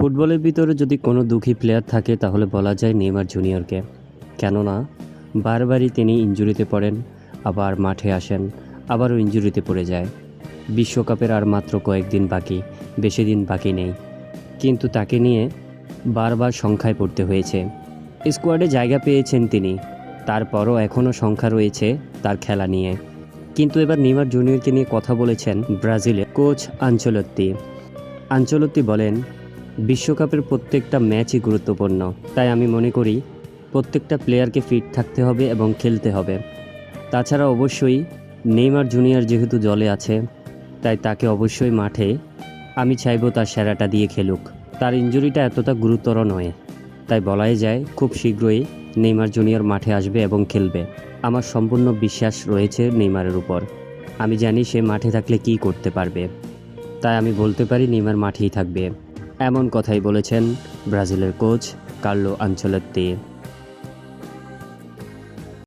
ফুটবলের ভিতরে যদি কোনো দুঃখী প্লেয়ার থাকে তাহলে বলা যায় নেইমার জুনিয়রকে। কেননা বারবারই তিনি ইনজুরিতে পড়েন, আবার মাঠে আসেন, আবারও ইনজুরিতে পড়ে যায়। বিশ্বকাপের আর মাত্র কয়েকদিন বাকি, বেশি দিন বাকি নেই, কিন্তু তাকে নিয়ে বারবার সংখ্যায় পড়তে হয়েছে। স্কোয়াডে জায়গা পেয়েছেন তিনি, তারপরও এখনও সংখ্যা রয়েছে তার খেলা নিয়ে। কিন্তু এবার নেইমার জুনিয়রকে নিয়ে কথা বলেছেন ব্রাজিলের কোচ আনচেলত্তি বলেন, বিশ্বকাপের প্রত্যেকটা ম্যাচই গুরুত্বপূর্ণ, তাই আমি মনে করি প্রত্যেকটা প্লেয়ারকে ফিট থাকতে হবে এবং খেলতে হবে। তাছাড়া অবশ্যই নেইমার জুনিয়র যেহেতু দলে আছে, তাই তাকে অবশ্যই মাঠে আমি চাইব তার সেরাটা দিয়ে খেলুক। তার ইনজুরিটা এতটা গুরুতর নয়, তাই বলাই যায় খুব শীঘ্রই নেইমার জুনিয়র মাঠে আসবে এবং খেলবে। আমার সম্পূর্ণ বিশ্বাস রয়েছে নেইমারের উপর। আমি জানি সে মাঠে থাকলে কী করতে পারবে, তাই আমি বলতে পারি নেইমার মাঠেই থাকবে। এমন কথাই বলেছেন ব্রাজিলের কোচ কার্লো আনচেলত্তি।